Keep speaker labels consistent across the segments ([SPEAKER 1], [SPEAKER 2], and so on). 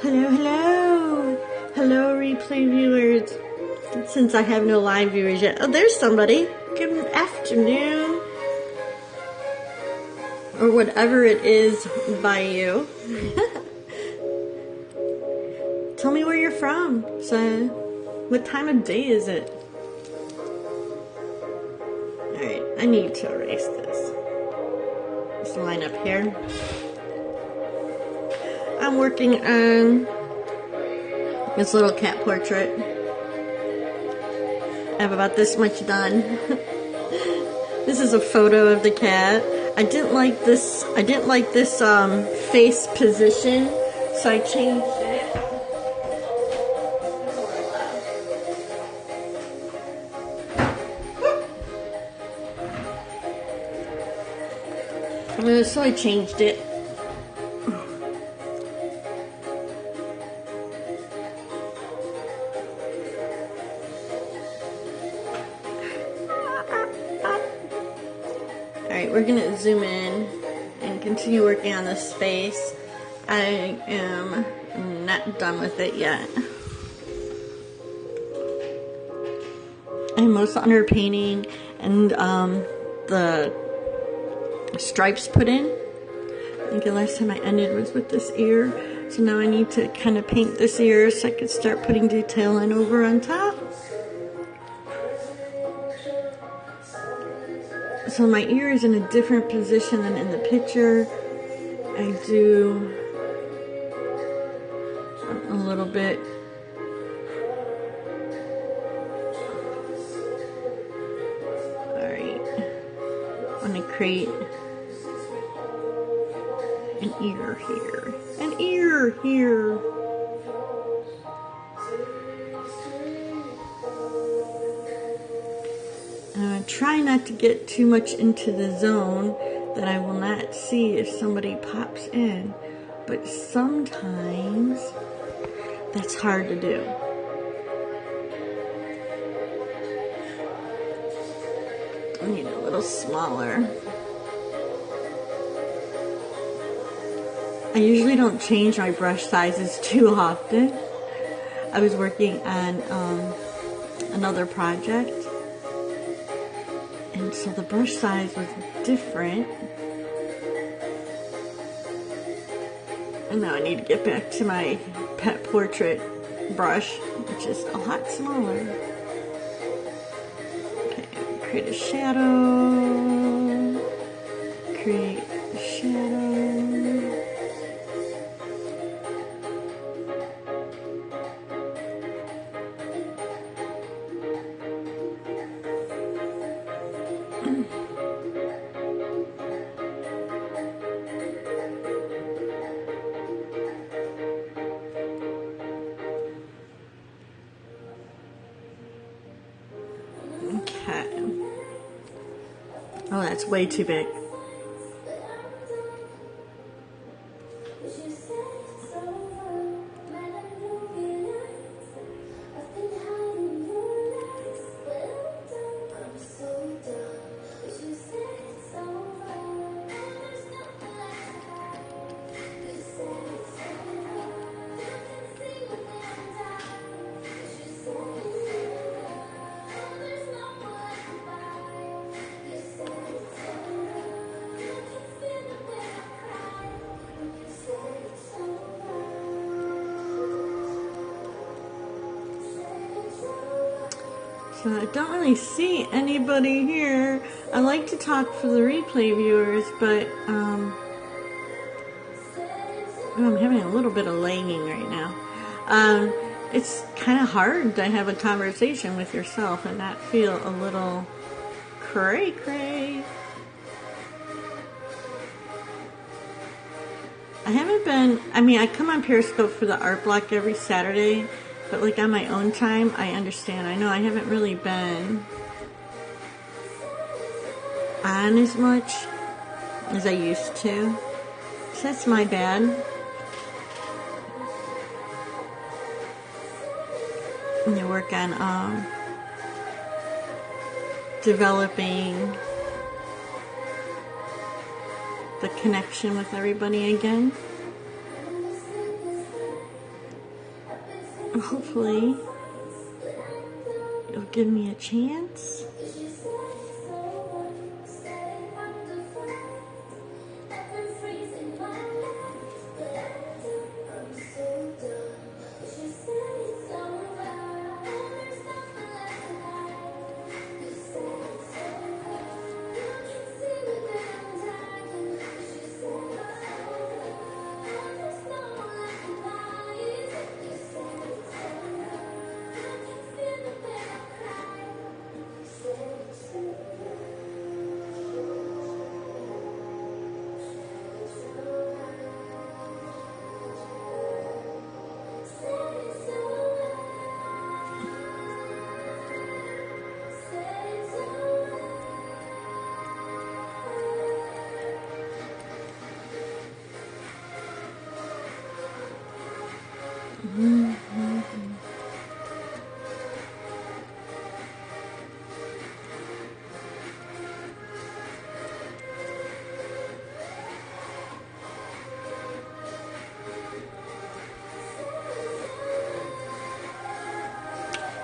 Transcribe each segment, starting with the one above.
[SPEAKER 1] Hello, hello. Hello, replay viewers. Since I have no live viewers yet. Oh, there's somebody. Good afternoon. Or whatever it is by you. Tell me where you're from. So, what time of day is it? Alright, I need to erase this. This line up here. I'm working on this little cat portrait. I have about this much done. This is a photo of the cat. I didn't like this face position, so I changed it. So I changed it. Alright, we're going to zoom in and continue working on this face. I am not done with it yet. I'm most underpainting and the stripes put in. I think the last time I ended was with this ear. So now I need to kind of paint this ear so I could start putting detail in over on top. So my ear is in a different position than in the picture. I do a little bit. Alright. I want to create an ear here. An ear here. Try not to get too much into the zone that I will not see if somebody pops in, but sometimes that's hard to do. I need a little smaller. I usually don't change my brush sizes too often. I was working on another project, and so the brush size was different. And now I need to get back to my pet portrait brush, which is a lot smaller. Okay, create a shadow. Create a shadow. Oh, that's way too big. So I don't really see anybody here. I like to talk for the replay viewers, but oh, I'm having a little bit of lagging right now. It's kind of hard to have a conversation with yourself and not feel a little cray-cray. I haven't been, I mean, I come on Periscope for the art block every Saturday. But like on my own time, I understand. I know I haven't really been on as much as I used to. So that's my bad. I'm gonna work on developing the connection with everybody again. Hopefully it'll give me a chance.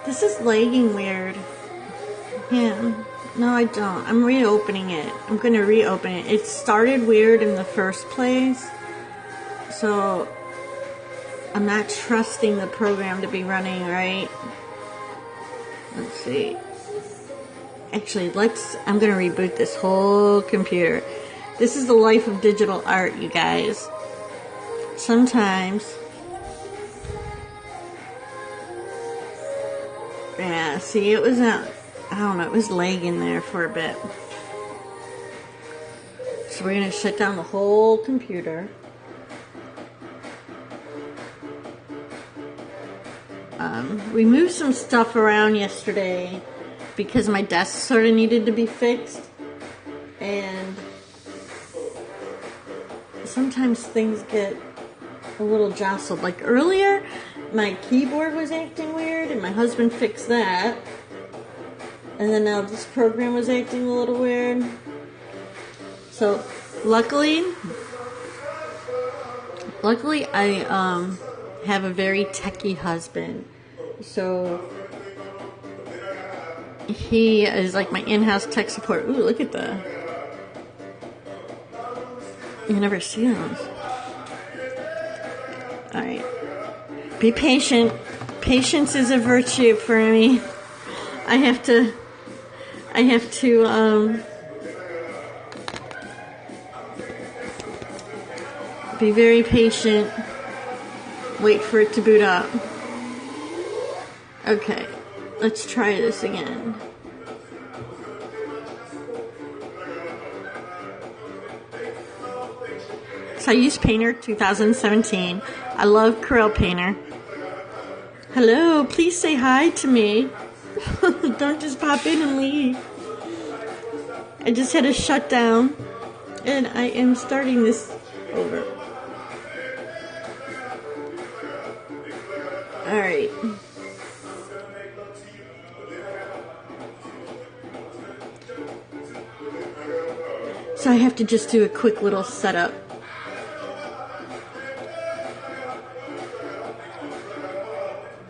[SPEAKER 1] This is lagging weird. Yeah. No, I don't. I'm reopening it. I'm going to reopen it. It started weird in the first place. So I'm not trusting the program to be running right. Let's see. Actually, I'm going to reboot this whole computer. This is the life of digital art, you guys. Sometimes. Yeah, see, it was I don't know, it was lagging there for a bit. So we're going to shut down the whole computer. We moved some stuff around yesterday because my desk sort of needed to be fixed. And sometimes things get a little jostled. Like earlier, my keyboard was acting weird and my husband fixed that. And then now this program was acting a little weird. So luckily I have a very techie husband. So he is like my in-house tech support. Ooh, look at that. You never see those. Alright. Be patient. Patience is a virtue for me. I have to be very patient. Wait for it to boot up. Okay, let's try this again. So I use Painter 2017. I love Corel Painter. Hello, please say hi to me. Don't just pop in and leave. I just had a shutdown and I am starting this over. Alright. So I have to just do a quick little setup.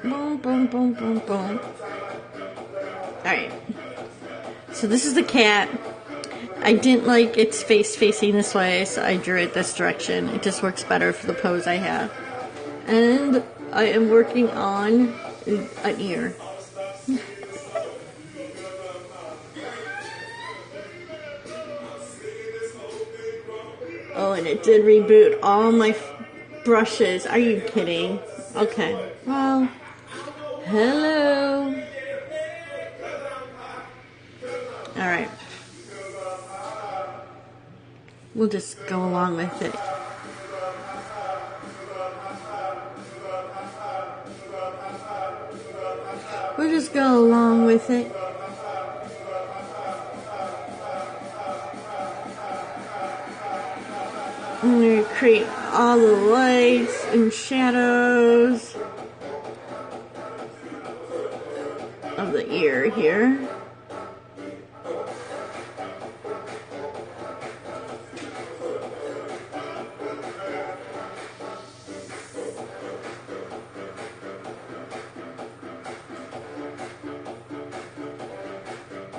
[SPEAKER 1] Boom, boom, boom, boom, boom. Alright. So this is the cat. I didn't like its face facing this way, so I drew it this direction. It just works better for the pose I have. And I am working on an ear. Oh, and it did reboot all my brushes. Are you kidding? Okay. Well, hello. Alright. We'll just go along with it. We'll just go along with it. I'm going to create all the lights and shadows of the ear here.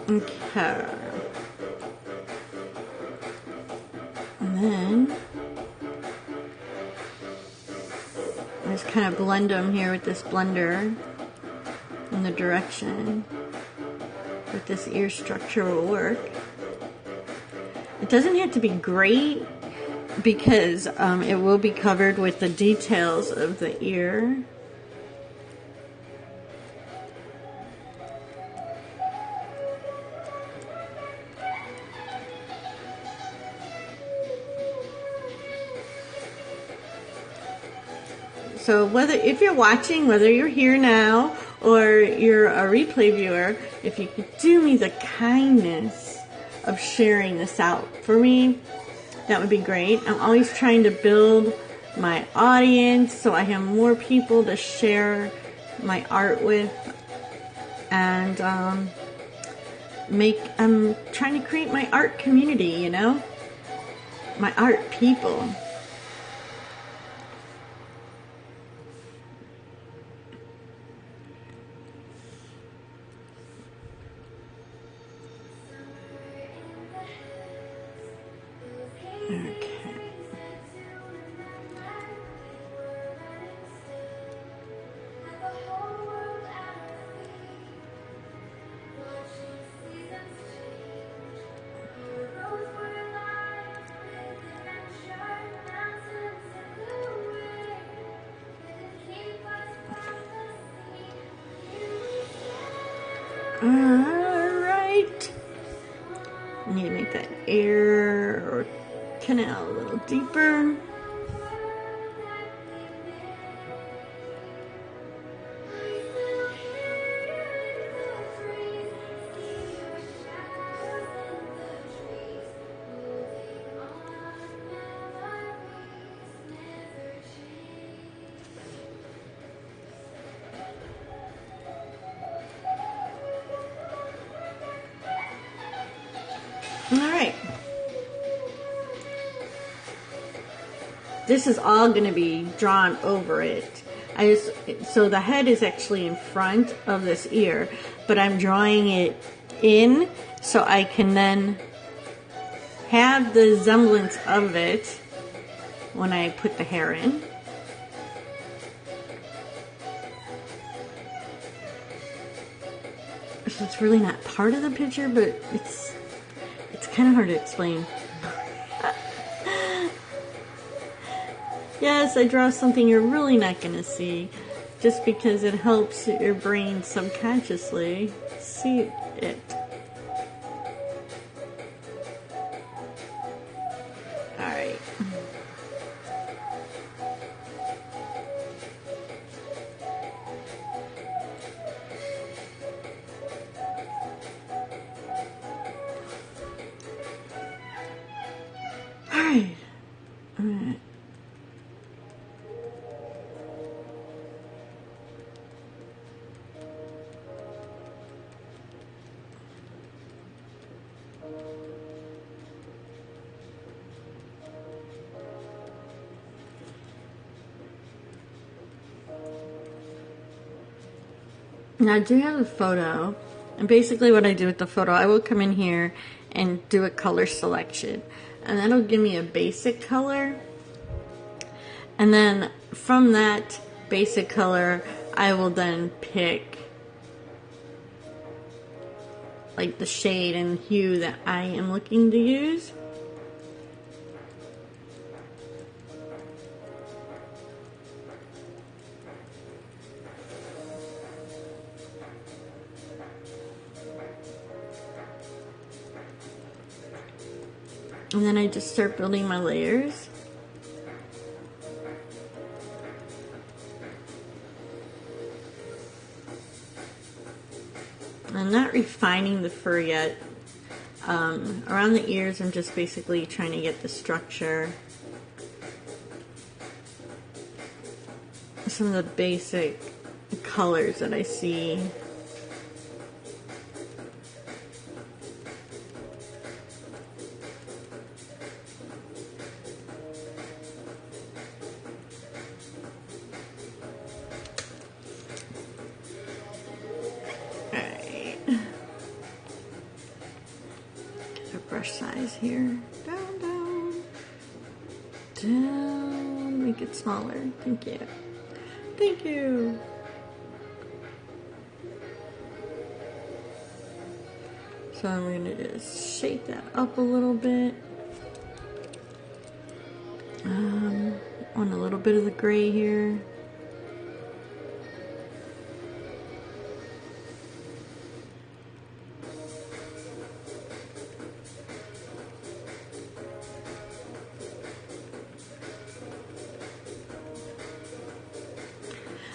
[SPEAKER 1] Okay. And then I just kind of blend them here with this blender in the direction that this ear structure will work. It doesn't have to be great because it will be covered with the details of the ear. So if you're watching, whether you're here now or you're a replay viewer, if you could do me the kindness of sharing this out for me, that would be great. I'm always trying to build my audience so I have more people to share my art with, and I'm trying to create my art community, you know, my art people. Okay. Alright. I need to make that ear or canal a little deeper. Alright. This is all going to be drawn over it. So the head is actually in front of this ear, but I'm drawing it in so I can then have the semblance of it when I put the hair in. So it's really not part of the picture, but it's kind of hard to explain. Yes, I draw something you're really not going to see, just because it helps your brain subconsciously see it. Alright. Alright. Alright. Now I do have a photo, and basically what I do with the photo, I will come in here and do a color selection, and that'll give me a basic color, and then from that basic color I will then pick like the shade and hue that I am looking to use. And then I just start building my layers. I'm not refining the fur yet. Around the ears, I'm just basically trying to get the structure. Some of the basic colors that I see. brush size here. Down, down, down. Make it smaller. Thank you. Thank you. So I'm going to just shake that up a little bit. On a little bit of the gray here.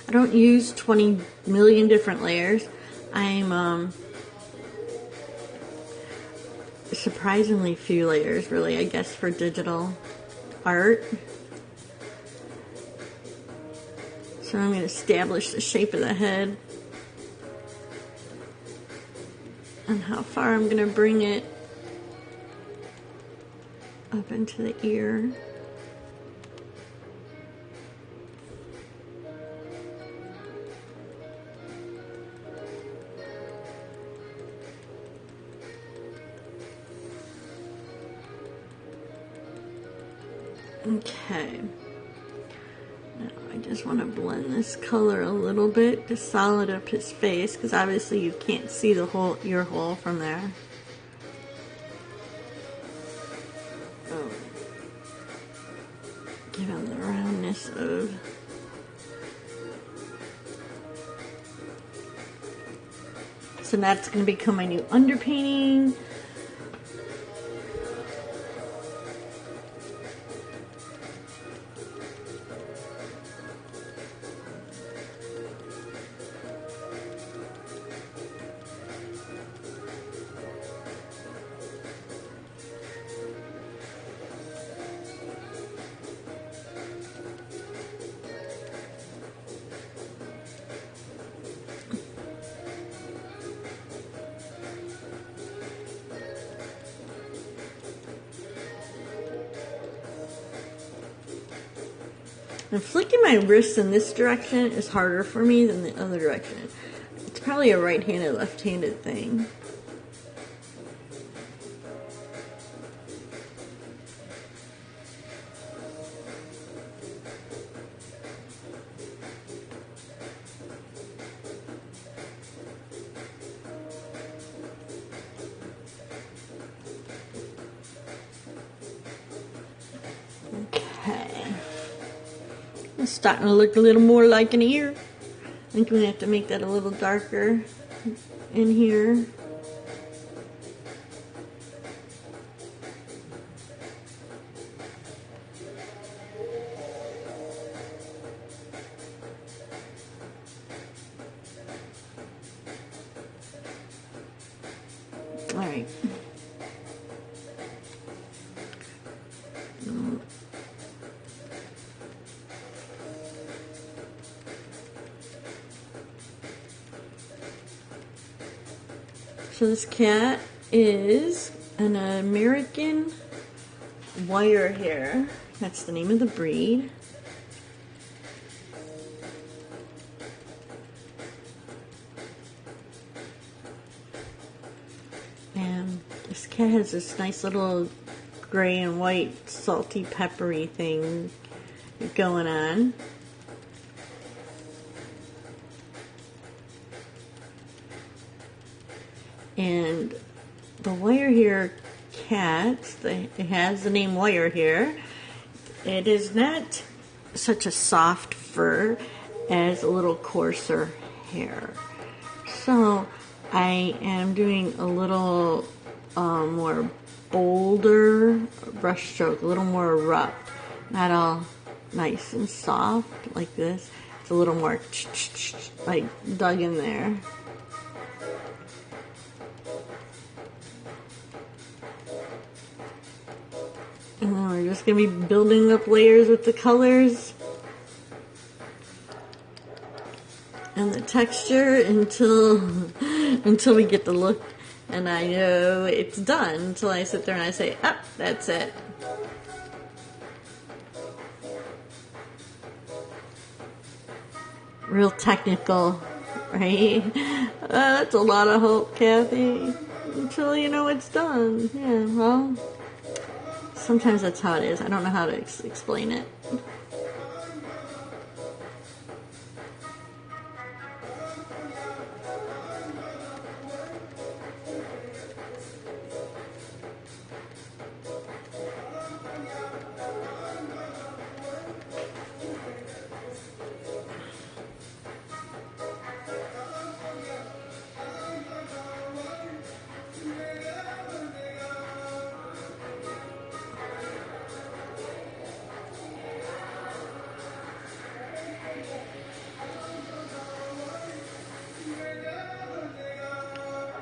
[SPEAKER 1] I don't use 20 million different layers. I'm surprisingly few layers, really, I guess, for digital art. So I'm going to establish the shape of the head and how far I'm going to bring it up into the ear. Okay, now I just want to blend this color a little bit to solid up his face, because obviously you can't see the whole ear hole from there. Oh. Give him the roundness of so that's going to become my new underpainting. And flicking my wrists in this direction is harder for me than the other direction. It's probably a right-handed, left-handed thing. It's starting to look a little more like an ear. I think we have to make that a little darker in here. All right. So this cat is an American Wirehair. That's the name of the breed. And this cat has this nice little gray and white salty peppery thing going on. And the Wirehair cat, it has the name Wirehair. It is not such a soft fur as a little coarser hair. So I am doing a little more bolder brush stroke, a little more rough. Not all nice and soft like this. It's a little more like dug in there. And then we're just going to be building up layers with the colors and the texture until we get the look. And I know it's done until I sit there and I say, "Ah, that's it." Real technical, right? That's a lot of hope, Kathy. until you know it's done. Yeah, well, sometimes that's how it is. I don't know how to explain it.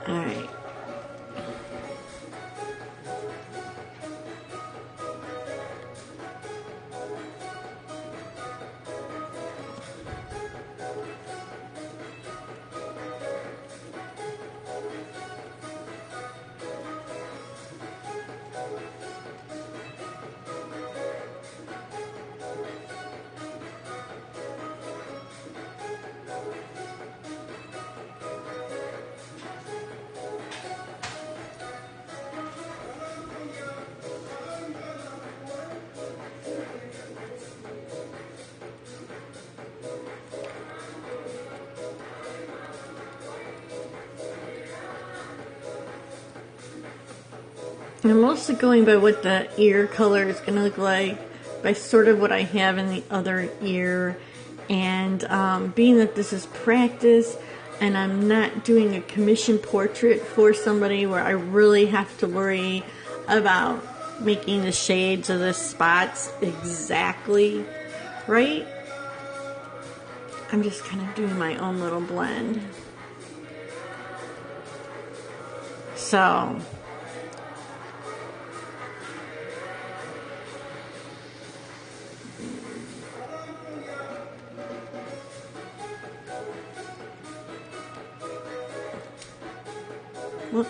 [SPEAKER 1] All right. I'm mostly going by what the ear color is going to look like, by sort of what I have in the other ear. And being that this is practice and I'm not doing a commission portrait for somebody where I really have to worry about making the shades of the spots exactly right, I'm just kind of doing my own little blend. So well,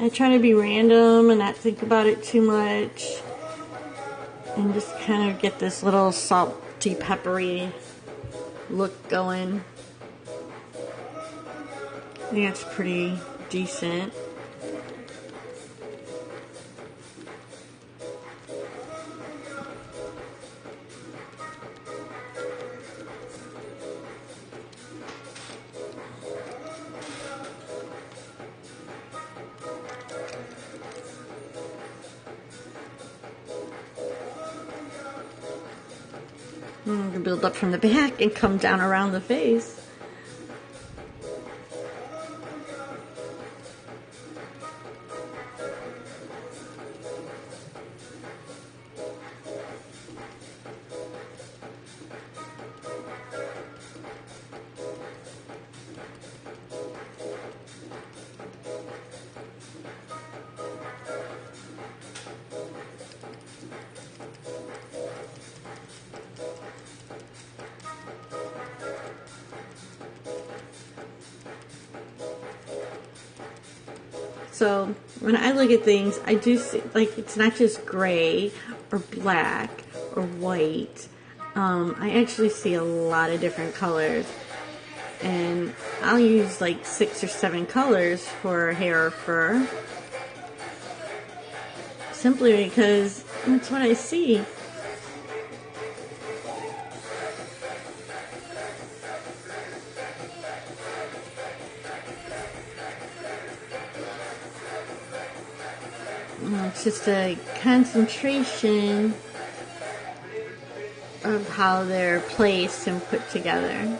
[SPEAKER 1] I try to be random and not think about it too much, and just kind of get this little salty, peppery look going. I think that's pretty decent. I'm gonna build up from the back and come down around the face. So when I look at things, I do see, like, it's not just gray or black or white. I actually see a lot of different colors. And I'll use like 6 or 7 colors for hair or fur. Simply because that's what I see. It's just a concentration of how they're placed and put together.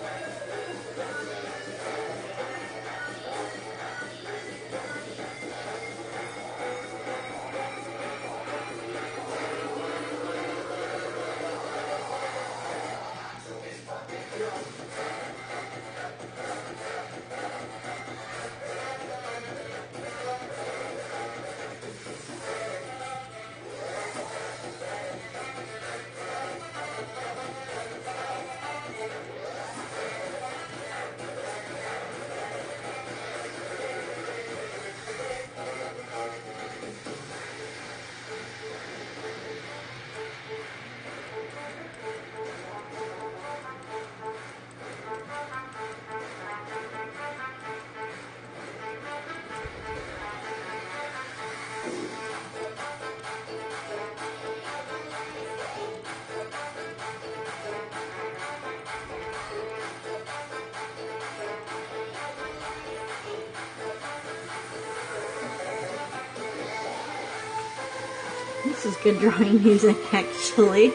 [SPEAKER 1] This is good drawing music, actually.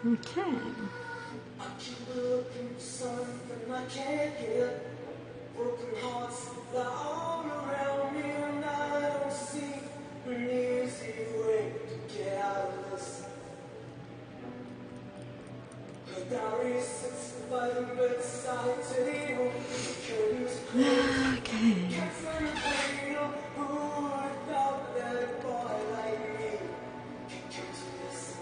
[SPEAKER 1] Okay.
[SPEAKER 2] I keep looking for something I can't get. Broken hearts lie all around me, and I don't see an easy way to get out of this. Her diary sits by the bedside table. Curtains closed.
[SPEAKER 1] Okay.
[SPEAKER 2] Can't find a cradle. Who would have thought that a boy like me could come to this?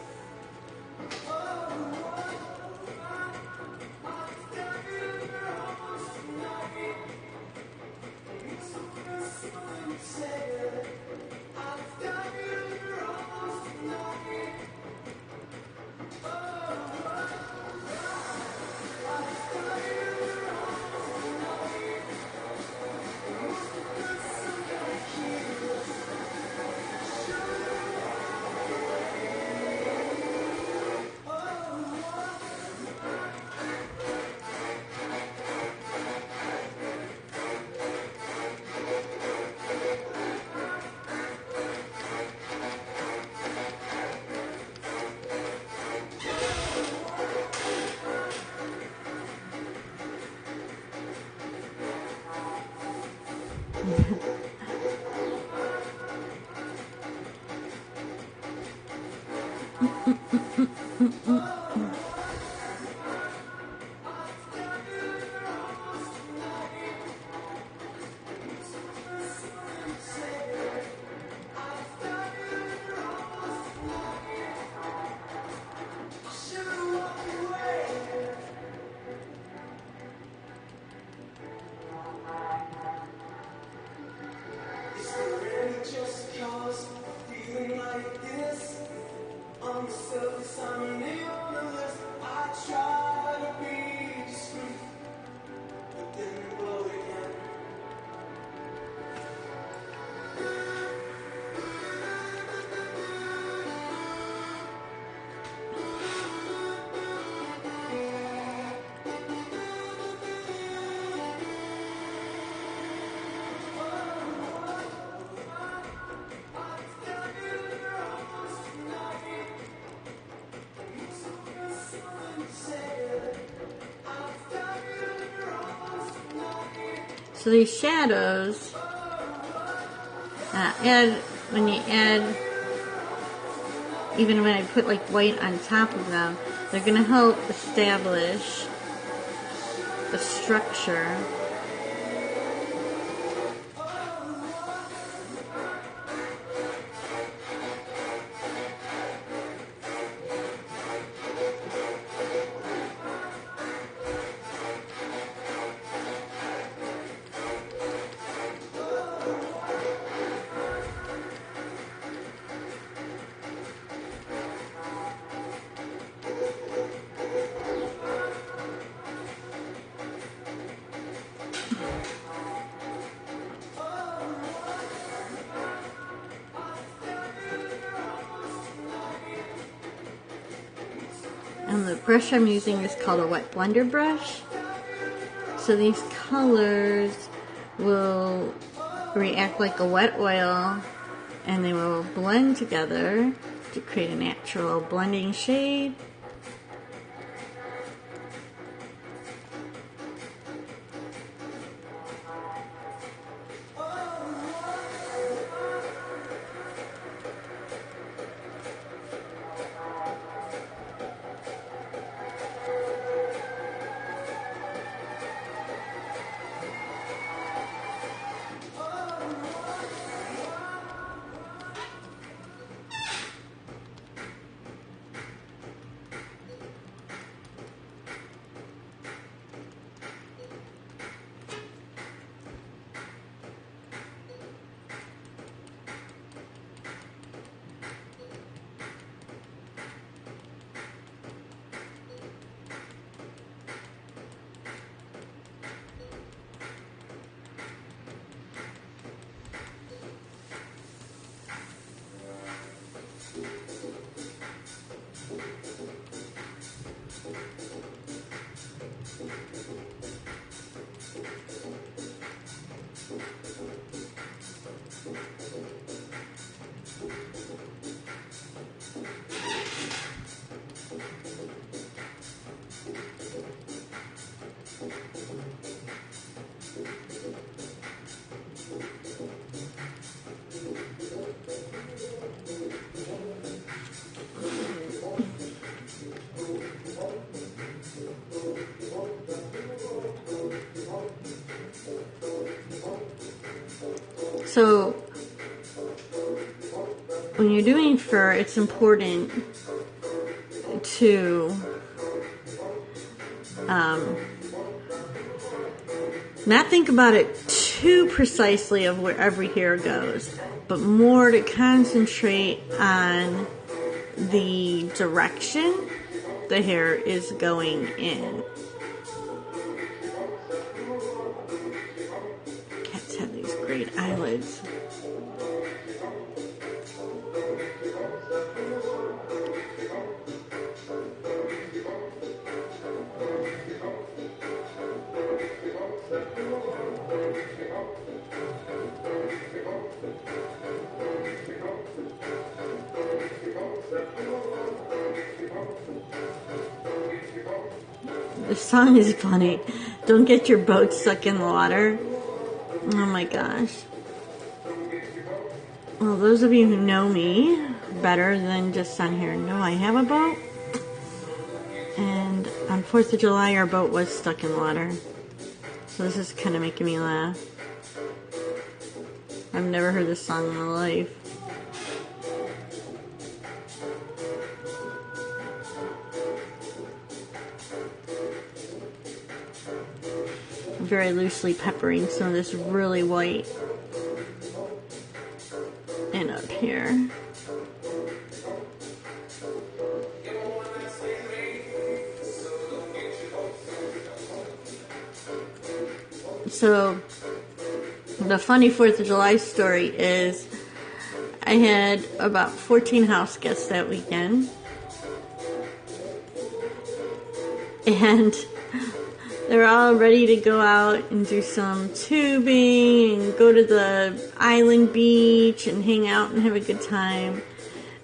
[SPEAKER 1] So these shadows, when you add, even when I put like white on top of them, they're going to help establish the structure. And the brush I'm using is called a wet blender brush. So these colors will react like a wet oil, and they will blend together to create a natural blending shade. So when you're doing fur, it's important to not think about it too precisely of where every hair goes, but more to concentrate on the direction the hair is going in. Cats have these great eyelids. The song is funny. Don't get your boat stuck in the water. Oh my gosh. Well, those of you who know me better than just on here know I have a boat. And on 4th of July, our boat was stuck in the water. So this is kind of making me laugh. I've never heard this song in my life. Very loosely peppering some of this really white in up here. So the funny 4th of July story is I had about 14 house guests that weekend, and they're all ready to go out and do some tubing and go to the island beach and hang out and have a good time.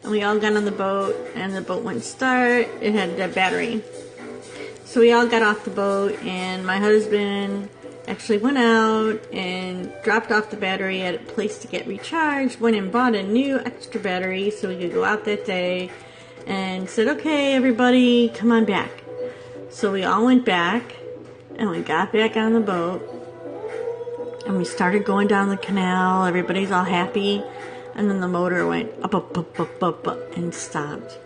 [SPEAKER 1] And we all got on the boat, and the boat wouldn't start. It had a battery. So we all got off the boat, and my husband actually went out and dropped off the battery at a place to get recharged, went and bought a new extra battery so we could go out that day, and said, okay, everybody, come on back. So we all went back. And we got back on the boat, and we started going down the canal. Everybody's all happy, and then the motor went up, and stopped.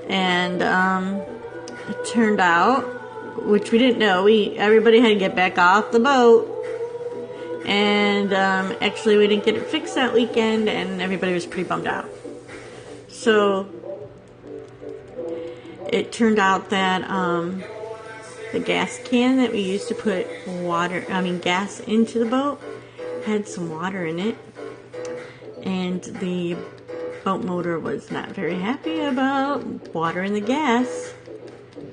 [SPEAKER 1] And it turned out, which we didn't know, everybody had to get back off the boat. And actually, we didn't get it fixed that weekend, and everybody was pretty bummed out. So it turned out that the gas can that we used to put gas into the boat had some water in it, and the boat motor was not very happy about water in the gas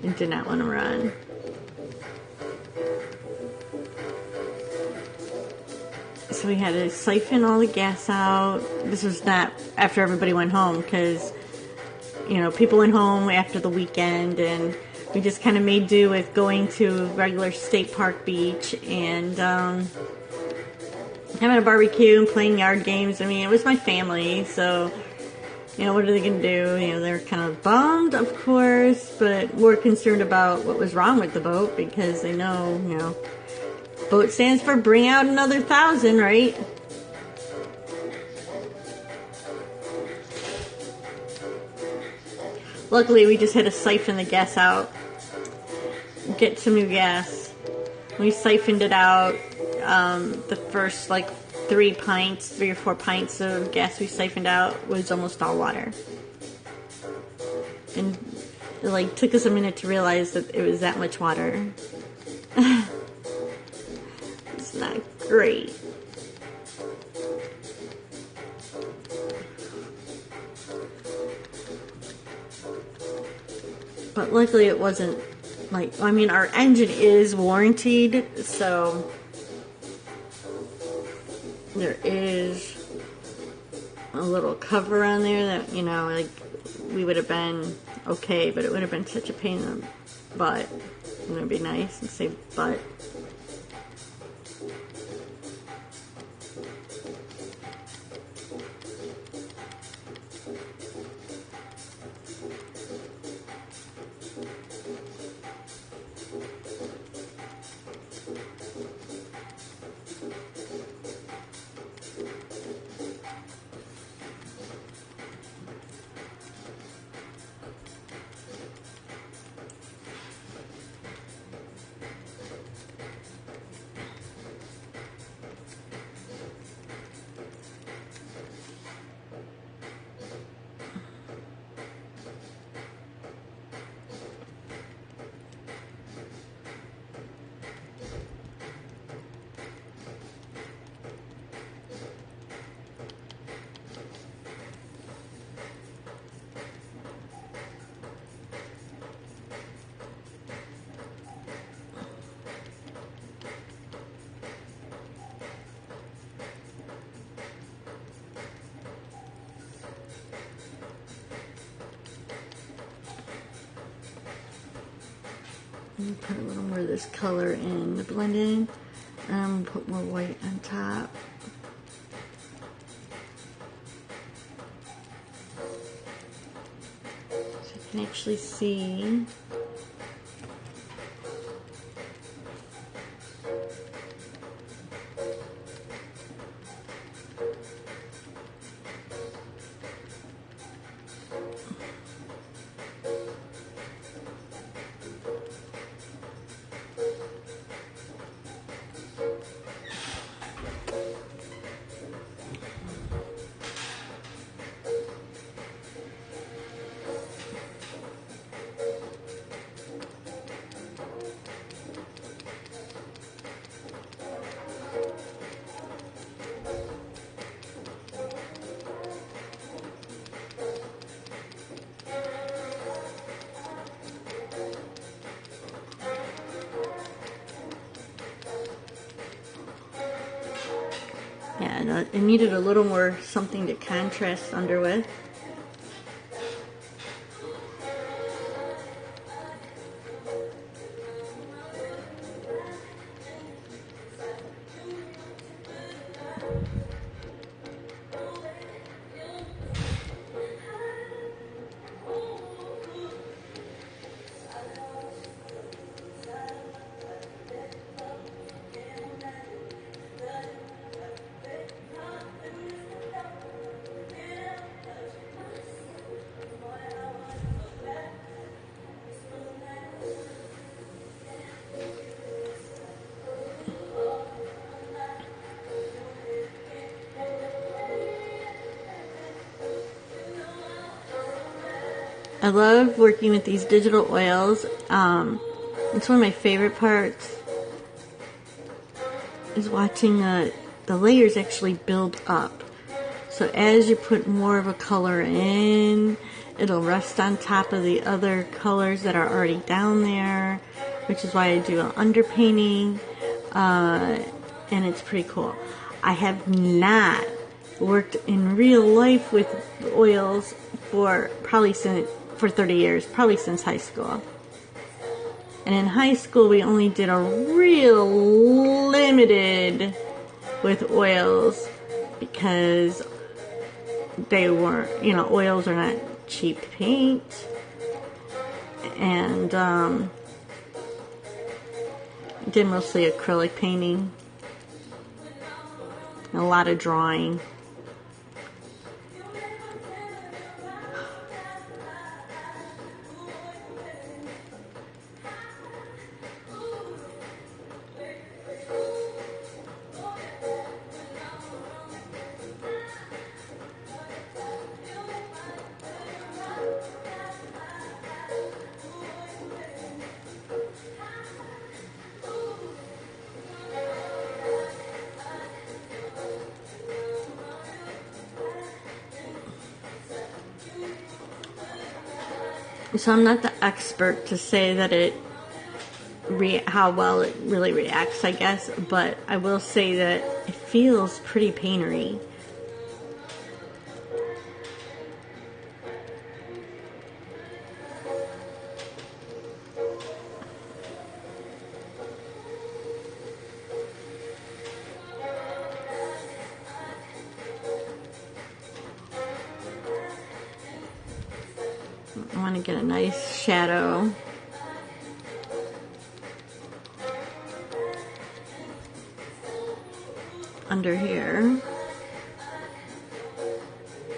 [SPEAKER 1] and did not want to run. So we had to siphon all the gas out. This was not after everybody went home because, you know, people went home after the weekend and we just kind of made do with going to regular state park beach and having a barbecue and playing yard games. I mean, it was my family, so, you know, what are they going to do? You know, they're kind of bummed, of course, but more concerned about what was wrong with the boat because they know, you know, boat stands for bring out another 1,000, right? Luckily, we just had to siphon the gas out, get some new gas. We siphoned it out. The first, like, 3 or 4 pints of gas we siphoned out was almost all water. And it, like, took us a minute to realize that it was that much water. It's not great. But luckily it wasn't, like, I mean, our engine is warranted, so there is a little cover on there that, you know, like, we would have been okay, but it would have been such a pain in the butt. It would be nice and say butt. Put a little more of this color in the blend in. Put more white on top. So you can actually see. Yeah, it needed a little more something to contrast under with. I love working with these digital oils. It's one of my favorite parts is watching the layers actually build up. So as you put more of a color in, it'll rest on top of the other colors that are already down there, which is why I do an underpainting, and it's pretty cool. I have not worked in real life with oils for 30 years, probably since high school. And in high school, we only did a real limited with oils because they weren't, oils are not cheap paint. And did mostly acrylic painting. A lot of drawing. So I'm not the expert to say that how well it really reacts, I guess, but I will say that it feels pretty paintery. I want to get a nice shadow. Under here.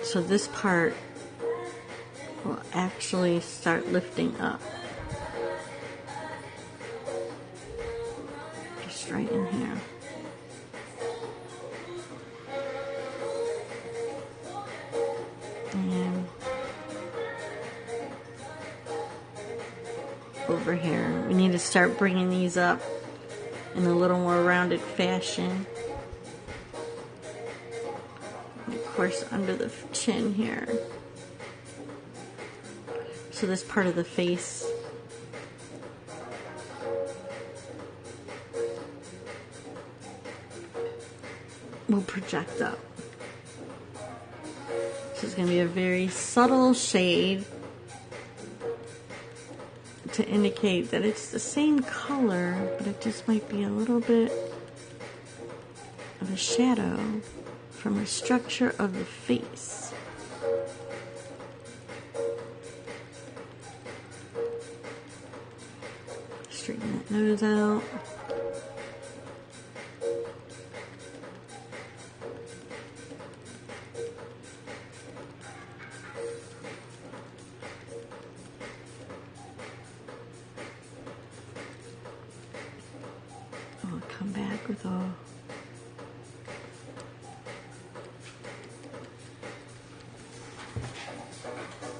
[SPEAKER 1] So this part will actually start lifting up. Just right in here. And over here. We need to start bringing these up in a little more rounded fashion. And of course, under the chin here. So this part of the face will project up. This is going to be a very subtle shade to indicate that it's the same color, but it just might be a little bit of a shadow from the structure of the face. Straighten that nose out. I'll come back with all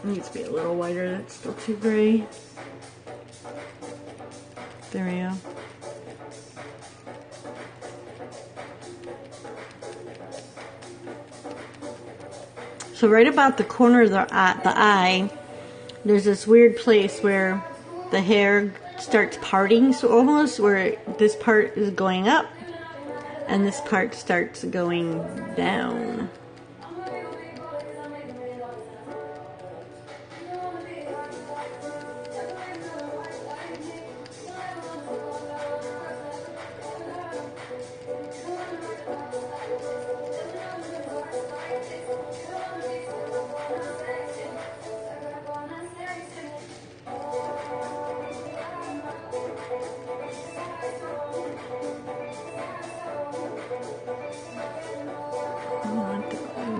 [SPEAKER 1] needs to be a little whiter, that's still too gray. There we go. So right about the corner of the eye, there's this weird place where the hair starts parting, so almost where this part is going up and this part starts going down.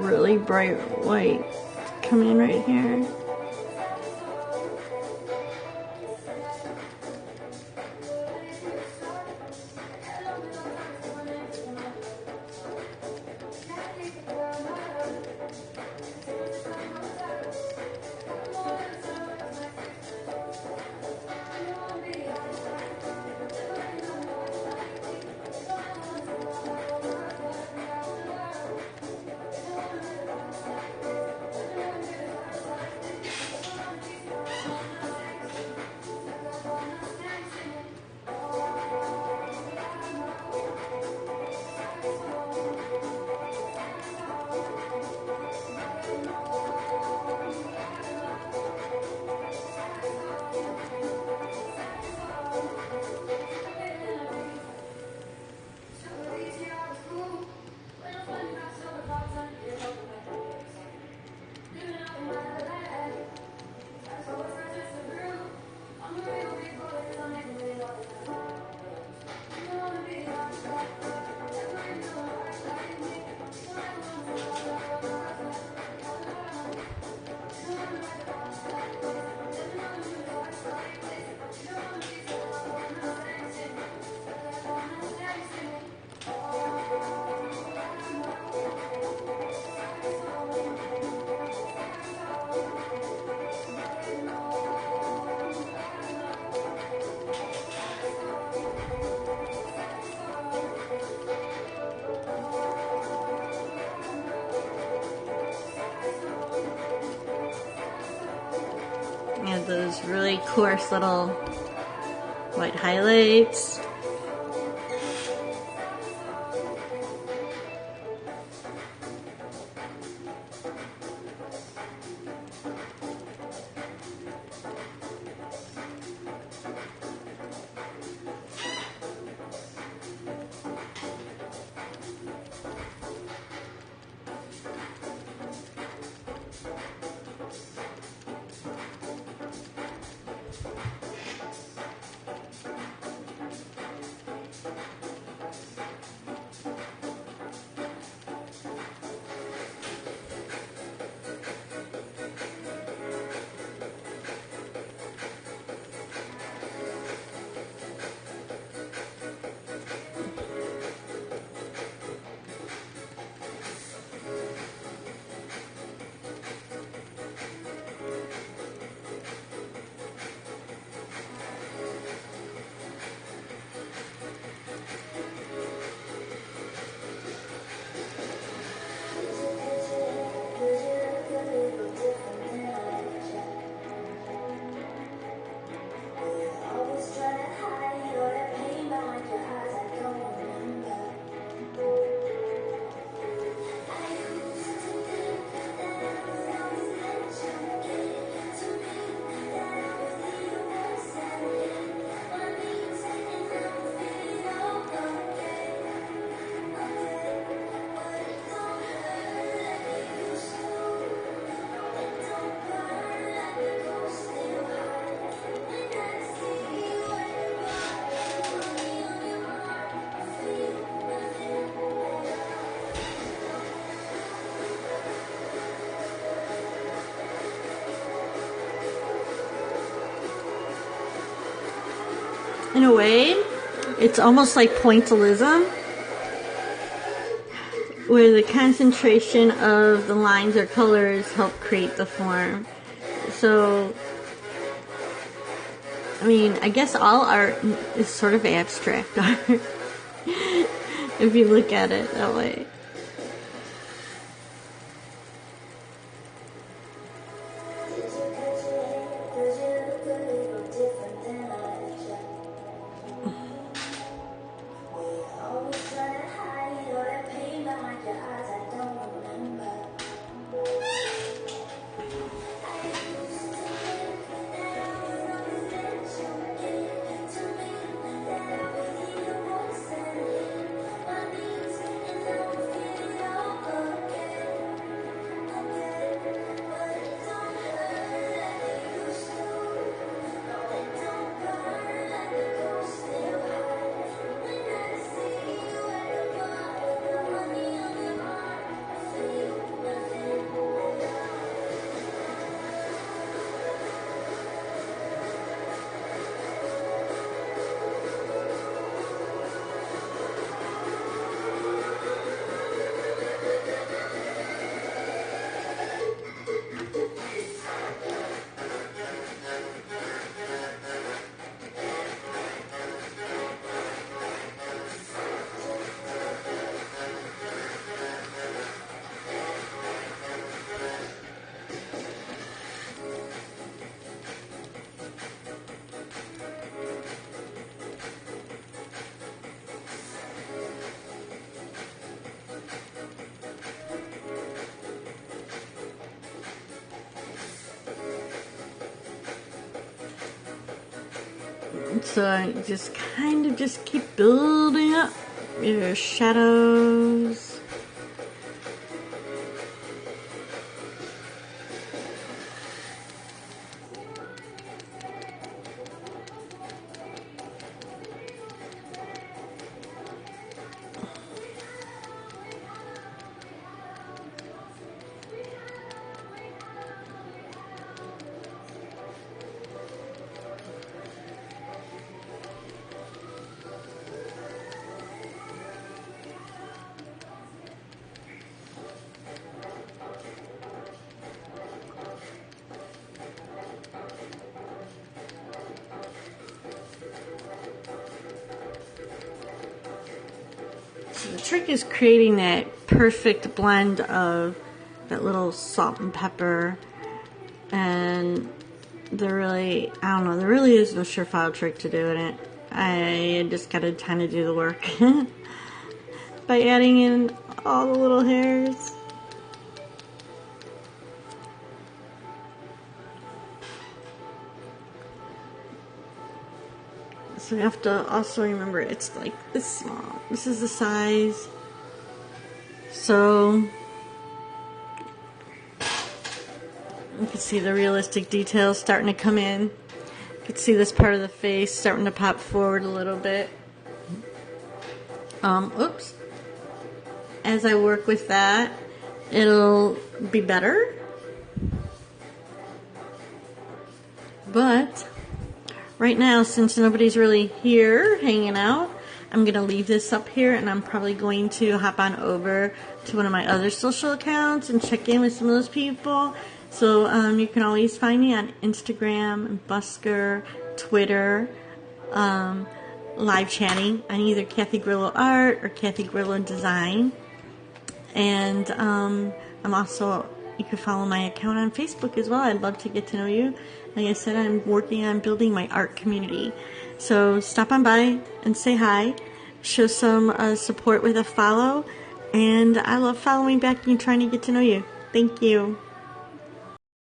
[SPEAKER 1] Really bright white coming in right here. those really coarse little white highlights. In a way, it's almost like pointillism, where the concentration of the lines or colors help create the form. So, I mean, I guess all art is sort of abstract art, if you look at it that way. So I just kind of just keep building up your shadows. So the trick is creating that perfect blend of that little salt and pepper and there really, I don't know, there really is no surefire trick to doing it. I just gotta kind of do the work by adding in all the little hairs. So you have to also remember it's like this small. This is the size. So you can see the realistic details starting to come in. You can see this part of the face starting to pop forward a little bit. Oops. As I work with that, it'll be better. But right now, since nobody's really here hanging out, I'm going to leave this up here, and I'm probably going to hop on over to one of my other social accounts and check in with some of those people. So you can always find me on Instagram, Busker, Twitter, live chatting on either Kathy Grillo Art or Kathy Grillo Design. And I'm also, you can follow my account on Facebook as well. I'd love to get to know you. Like I said, I'm working on building my art community. So stop on by and say hi. Show some support with a follow. And I love following back and trying to get to know you. Thank you.